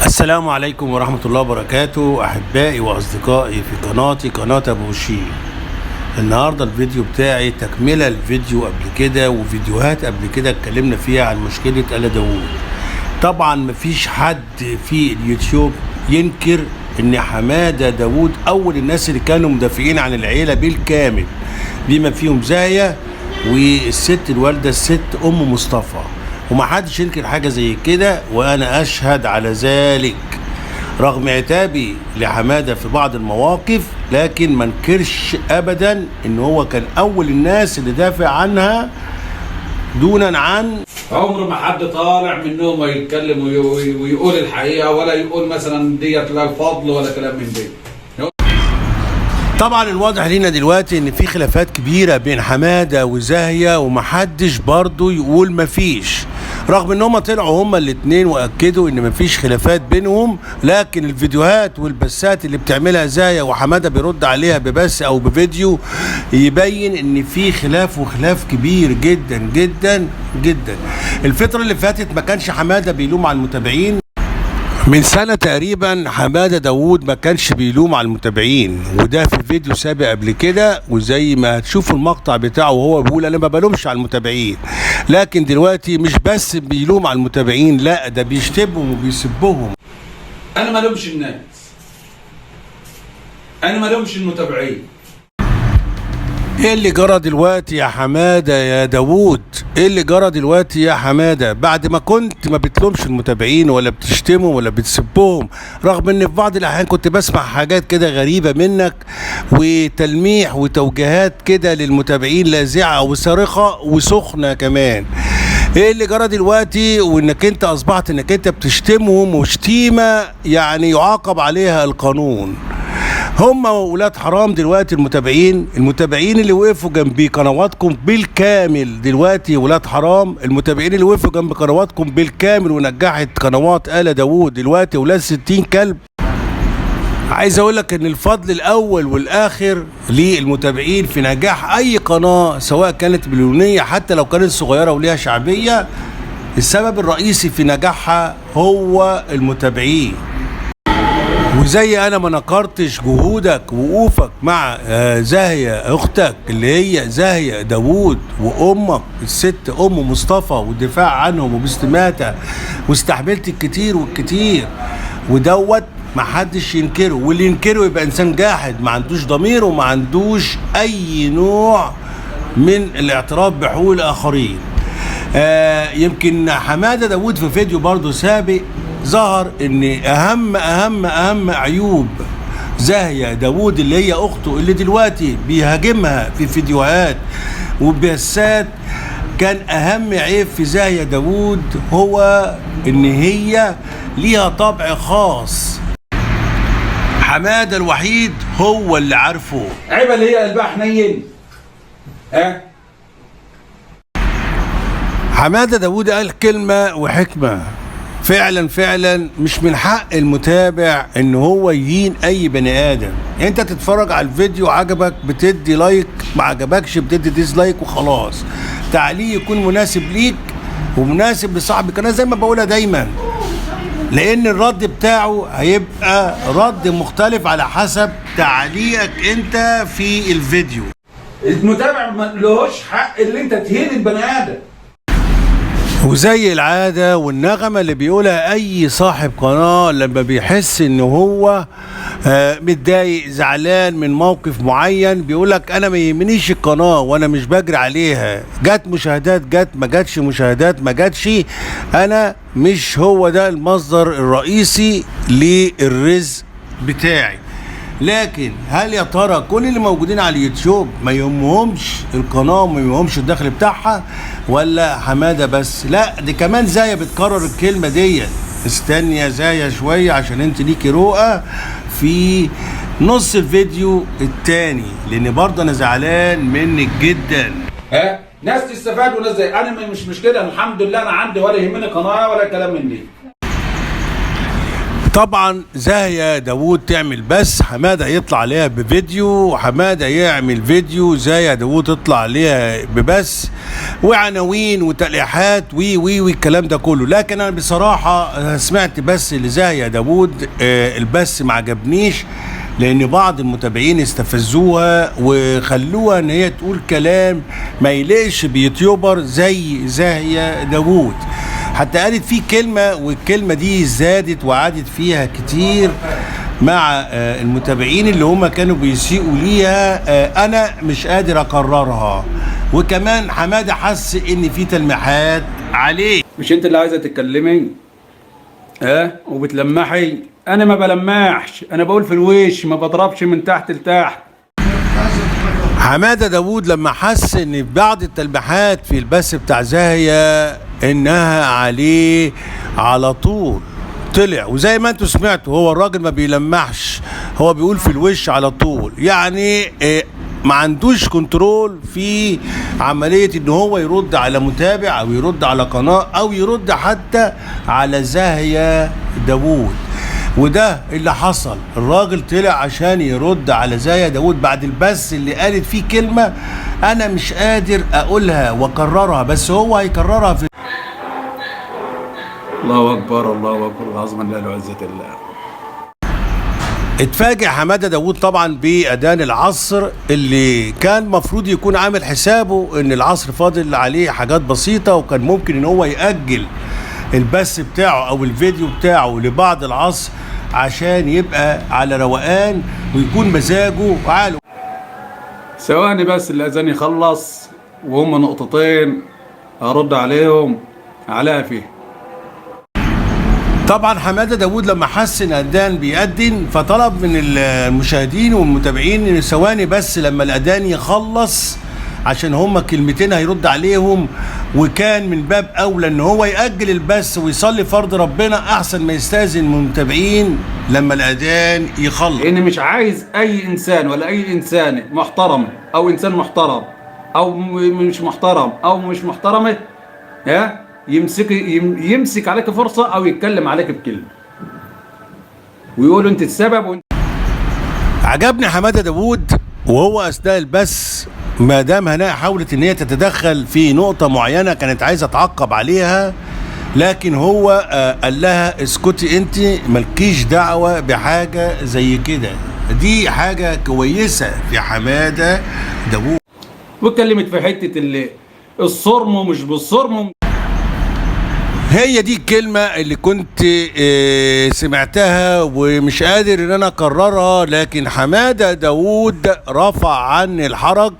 السلام عليكم ورحمة الله وبركاته أحبائي وأصدقائي في قناتي قناة أبو وشيم. النهاردة الفيديو بتاعي تكملة الفيديو قبل كده وفيديوهات قبل كده اتكلمنا فيها عن مشكلة آل داوود. طبعا مفيش حد في اليوتيوب ينكر ان حمادة داوود اول الناس اللي كانوا مدافعين عن العيلة بالكامل بما فيهم زاهية والست الوالدة الست ام مصطفى، ومحدش ينكر حاجة زي كده وانا اشهد على ذلك. رغم عتابي لحمادة في بعض المواقف لكن ما انكرش ابدا ان هو كان اول الناس اللي دافع عنها دونا عن عمر ما حد طالع منهم ويتكلم ويقول الحقيقه، ولا يقول مثلا ديت لا الفضل ولا كلام من دي. طبعا الواضح لينا دلوقتي ان في خلافات كبيره بين حماده وزاهيه ومحدش برضو يقول مفيش، رغم ان هما طلعوا هما الاتنين واكدوا ان مفيش خلافات بينهم، لكن الفيديوهات والبثات اللي بتعملها زاهيه وحماده بيرد عليها ببث او بفيديو يبين ان في خلاف، وخلاف كبير جدا جدا جدا. الفتره اللي فاتت ما كانش حماده بيلوم على المتابعين، من سنة تقريبا حمادة داوود ما كانش بيلوم على المتابعين، وده في فيديو سابق قبل كده، وزي ما هتشوفوا المقطع بتاعه وهو بيقول انا ما بلومش على المتابعين. لكن دلوقتي مش بس بيلوم على المتابعين، لا ده بيشتمهم وبيسبهم. انا ما لومش الناس، انا ما لومش المتابعين. ايه اللي جرى دلوقتي يا حماده يا داوود؟ ايه اللي جرى دلوقتي يا حماده بعد ما كنت ما بتلومش المتابعين ولا بتشتمهم ولا بتسبهم، رغم ان في بعض الاحيان كنت بسمع حاجات كده غريبه منك وتلميح وتوجيهات كده للمتابعين لاذعه وصارخه وسخنه كمان. ايه اللي جرى دلوقتي وانك انت اصبحت انك انت بتشتمهم وشتيمه يعني يعاقب عليها القانون؟ هم ولاد حرام دلوقتي المتابعين اللي وقفوا جنب قنواتكم بالكامل دلوقتي ولاد حرام. المتابعين اللي وقفوا جنب قنواتكم بالكامل ونجحت قنوات آل داوود دلوقتي ولاد 60 كلب. عايز اقول لك ان الفضل الاول والاخر للمتابعين في نجاح اي قناه سواء كانت مليونيه حتى لو كانت صغيره وليها شعبيه، السبب الرئيسي في نجاحها هو المتابعين. وزي انا ما نكرتش جهودك ووقوفك مع زاهية اختك اللي هي زاهية داوود وامك الست ام مصطفى والدفاع عنهم وباستماتة، واستحملت الكتير والكتير ودوت ما حدش ينكره، واللي ينكره يبقى انسان جاحد ما عندوش ضمير وما عندوش اي نوع من الاعتراف بحقوق الاخرين. يمكن حمادة داوود في فيديو برضو سابق ظهر ان اهم عيوب زاهية داوود اللي هي اخته اللي دلوقتي بيهاجمها في فيديوهات وبثات، كان اهم عيب في زاهية داوود هو ان هي ليها طبع خاص حمادة الوحيد هو اللي عارفه. عيبه اللي هي قلبها حنين. حمادة داوود قال كلمة وحكمة، فعلا مش من حق المتابع ان هو يهين اي بني ادم. يعني انت تتفرج على الفيديو عجبك بتدي لايك، ما عجبكش بتدي ديسلايك وخلاص. تعليق يكون مناسب ليك ومناسب لصاحب القناه زي ما بقولها دايما، لان الرد بتاعه هيبقى رد مختلف على حسب تعليقك انت في الفيديو. المتابع ما لهوش حق اللي انت تهين البني ادم. وزي العادة والنغمة اللي بيقولها أي صاحب قناة لما بيحس إن هو متضايق زعلان من موقف معين بيقولك أنا ما يهمنيش القناة وأنا مش بجري عليها، جت مشاهدات جت، ما جاتش مشاهدات ما جاتش، أنا مش هو ده المصدر الرئيسي للرزق بتاعي. لكن هل يا ترى كل اللي موجودين على اليوتيوب ما يهمهمش القناه وما يهمهمش الدخل بتاعها، ولا حماده بس؟ لا دي كمان زاهية بتكرر الكلمه ديت. استني يا زاهية شويه عشان انت ليكي رؤى في نص الفيديو التاني، لان برضه انا زعلان منك جدا. ناس تستفاد وناس زي انا مش كده. الحمد لله انا عندي ولا يهمني قناه ولا كلام من دي. طبعا زاهية داوود تعمل بس، حمادة يطلع عليها بفيديو، حمادة يعمل فيديو، زاهية داوود تطلع عليها ببس وعناوين وتلقيحات وي الكلام ده كله. لكن انا بصراحة سمعت بس لزاهية داوود البس ما عجبنيش، لان بعض المتابعين استفزوها وخلوها ان هي تقول كلام ما يليقش بيوتيوبر زي زاهية داوود. حتى قالت فيه كلمة، والكلمة دي زادت وعادت فيها كتير مع المتابعين اللي هم كانوا بيسيئوا ليها. انا مش قادر اكررها. وكمان حمادة حس ان في تلميحات عليه. مش انت اللي عايزه تتكلمي وبتلمحي؟ انا ما بلمحش، انا بقول في الوش، ما بضربش من تحت لتحت. حمادة داوود لما حس ان بعض التلميحات في البث بتاع زاهية انها عليه على طول طلع، وزي ما انتوا سمعتوا هو الراجل ما بيلمحش، هو بيقول في الوش على طول. يعني ما عندوش كنترول في عملية ان هو يرد على متابع او يرد على قناة او يرد حتى على زاهية داوود. وده اللي حصل، الراجل طلع عشان يرد على زاهية داوود بعد البث اللي قالت فيه كلمة انا مش قادر اقولها واكررها، بس هو هيكررها في الله اكبر الله اكبر العظمه لا عزة الله. اتفاجئ حمادة داوود طبعا بأذان العصر اللي كان مفروض يكون عامل حسابه ان العصر فاضل عليه حاجات بسيطة، وكان ممكن ان هو يأجل البث بتاعه او الفيديو بتاعه لبعد العصر عشان يبقى على روقان ويكون مزاجه عالي. ثواني بس الاذان يخلص وهم نقطتين ارد عليهم على فيه. طبعا حمادة داوود لما حس ان الاذان بيأذن فطلب من المشاهدين والمتابعين ان ثواني بس لما الاذان يخلص عشان هما كلمتين هيرد عليهم، وكان من باب اولى ان هو يأجل البث ويصلي فرض ربنا احسن ما يستأذن من المتابعين لما الاذان يخلص. لان مش عايز اي انسان ولا اي انسانه محترم او انسان محترم او مش محترم او مش محترمه يمسك عليك فرصه او يتكلم عليك بكلمه ويقولوا انت السبب عجبني حمادة داوود وهو اثناء البث مدام هناء حاولت ان هي تتدخل في نقطة معينة كانت عايزة تعقب عليها، لكن هو قال لها اسكتي انت مالكيش دعوة بحاجة زي كده. دي حاجة كويسة في حمادة داوود. واتكلمت في حتة اللي الصرم ومش بالصرم. هي دي الكلمة اللي كنت سمعتها ومش قادر ان انا اكررها، لكن حمادة داوود رفع عني الحرج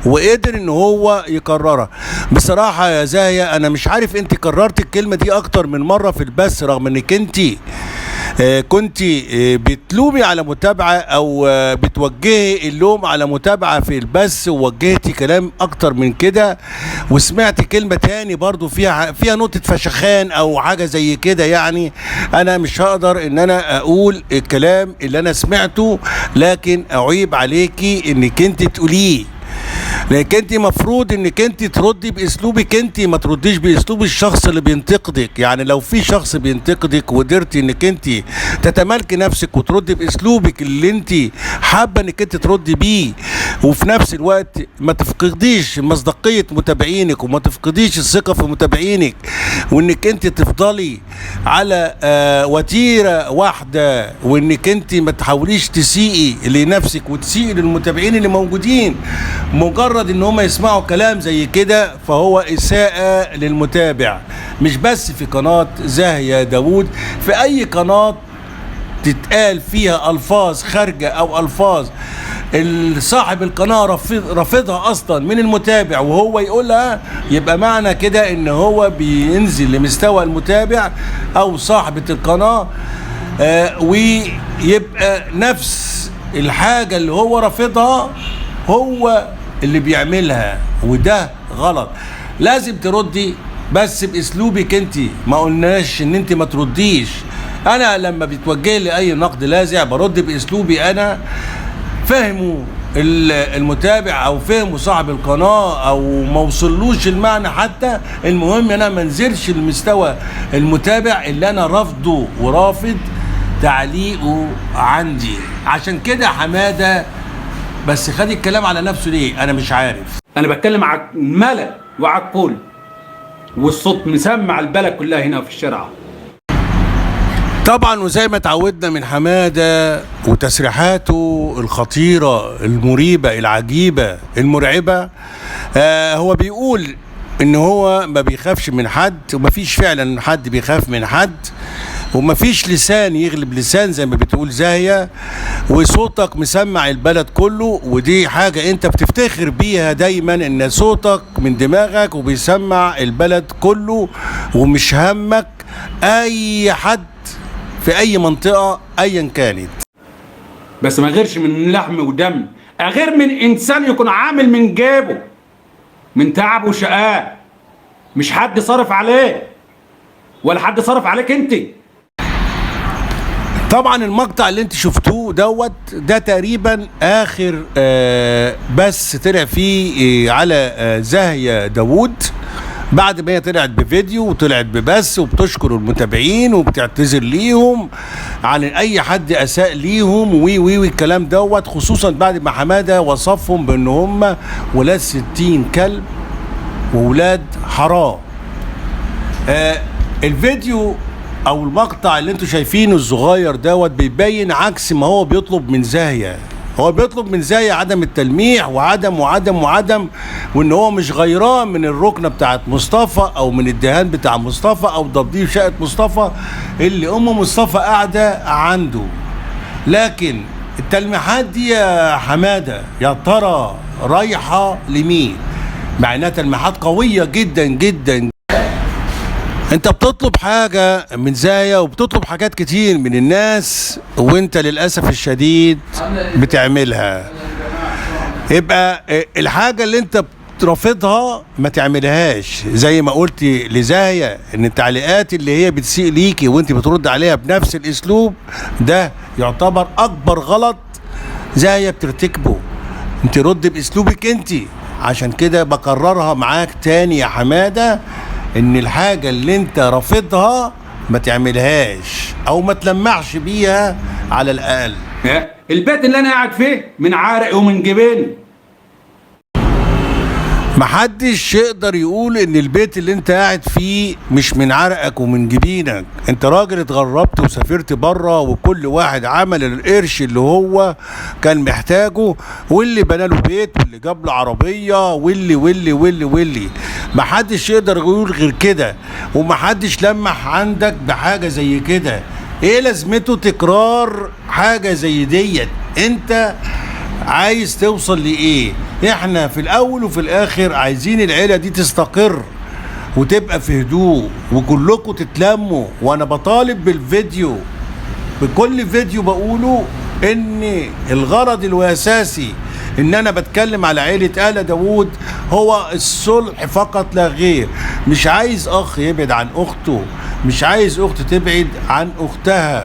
وقدر ان هو يكررها. بصراحة يا زاهية انا مش عارف انت كررت الكلمة دي اكتر من مرة في البث، رغم انك انت كنت بتلومي على متابعة او بتوجهي اللوم على متابعة في البث، ووجهتي كلام اكتر من كده، وسمعت كلمة تاني برضو فيها نقطة فشخان او حاجة زي كده. يعني انا مش هقدر ان انا اقول الكلام اللي انا سمعته، لكن اعيب عليكي انك انت تقوليه، لانك انت مفروض انك انت تردي باسلوبك انت، ما ترديش باسلوب الشخص اللي بينتقدك. يعني لو في شخص بينتقدك وقدرتي انك انت تتمالكي نفسك وتردي باسلوبك اللي انت حابه انك انت تردي بيه، وفي نفس الوقت ما تفقديش مصداقيه متابعينك وما تفقديش الثقه في متابعينك، وانك انت تفضلي على وتيره واحده، وانك انت ما تحاوليش تسيئي لنفسك وتسيئي للمتابعين اللي موجودين. مجرد ان هم يسمعوا كلام زي كده فهو اساءة للمتابع، مش بس في قناة زاهية داوود، في اي قناة تتقال فيها الفاظ خارجة او الفاظ صاحب القناة رافضها اصلا من المتابع وهو يقولها، يبقى معنى كده ان هو بينزل لمستوى المتابع او صاحبة القناة، ويبقى نفس الحاجة اللي هو رافضها هو اللي بيعملها، وده غلط. لازم تردي بس باسلوبك انت، ما قلناش ان انت ما ترديش. انا لما بيتوجه لي اي نقد لاذع برد باسلوبي انا، فهموا المتابع او فهموا صاحب القناه او ما وصلوش المعنى، حتى المهم انا ما انزلش لمستوى المتابع اللي انا رافضه ورافض تعليقه عندي. عشان كده حماده بس خد الكلام على نفسه ليه انا مش عارف. انا بتكلم على الملأ وعلى الكل، والصوت مسمع البلد كلها هنا في الشارع. طبعا وزي ما اتعودنا من حماده وتسريحاته الخطيره المريبه العجيبه المرعبه، هو بيقول ان هو ما بيخافش من حد، ومفيش فعلا حد بيخاف من حد، ومفيش لسان يغلب لسان زي ما بتقول زاهية، وصوتك مسمع البلد كله، ودي حاجة انت بتفتخر بيها دايما ان صوتك من دماغك وبيسمع البلد كله، ومش همك اي حد في اي منطقة ايا كانت. بس ما غيرش من لحم ودم، غير من انسان يكون عامل من جيبه من تعب وشقاء، مش حد صارف عليه ولا حد صارف عليك انت. طبعا المقطع اللي انت شفتوه ده تقريبا اخر بس طلع فيه على زاهية داوود بعد ما هي طلعت بفيديو وطلعت ببث وبتشكر المتابعين وبتعتذر ليهم عن اي حد اساء ليهم وي الكلام خصوصا بعد ما حماده وصفهم بان هم ولاد 60 كلب وولاد حرام. الفيديو او المقطع اللي انتوا شايفينه الصغير بيبين عكس ما هو بيطلب من زاهية. هو بيطلب من زاهية عدم التلميح وعدم وان هو مش غيران من الركنه بتاعت مصطفى او من الدهان بتاع مصطفى او تنظيف شقه مصطفى اللي ام مصطفى قاعده عنده. لكن التلميحات دي يا حماده يا ترى رايحه لمين؟ مع انها تلميحات قويه جدا جدا. انت بتطلب حاجة من زاهية وبتطلب حاجات كتير من الناس وانت للأسف الشديد بتعملها. يبقى الحاجة اللي انت بترفضها ما تعملهاش، زي ما قلت لزاهية ان التعليقات اللي هي بتسيء ليكي وانت بترد عليها بنفس الاسلوب ده يعتبر اكبر غلط زاهية بترتكبه. انت رد باسلوبك انت. عشان كده بكررها معاك تاني يا حمادة ان الحاجة اللي انت رافضها ما تعملهاش او ما تلمعش بيها على الاقل. البيت اللي انا قاعد فيه من عرق ومن جبين. محدش يقدر يقول ان البيت اللي انت قاعد فيه مش من عرقك ومن جبينك. انت راجل اتغربت وسافرت بره، وكل واحد عمل القرش اللي هو كان محتاجه، واللي بنى له بيت واللي جاب له عربيه واللي محدش يقدر يقول غير كده، ومحدش لمح عندك بحاجه زي كده. ايه لازمته تكرار حاجه زي ديت؟ انت عايز توصل لايه؟ احنا في الاول وفي الاخر عايزين العيله دي تستقر وتبقى في هدوء وكلكم تتلموا. وانا بطالب بالفيديو، بكل فيديو بقوله ان الغرض الاساسي ان انا بتكلم على عيله آل داوود هو الصلح فقط لا غير. مش عايز اخ يبعد عن اخته، مش عايز اخت تبعد عن اختها.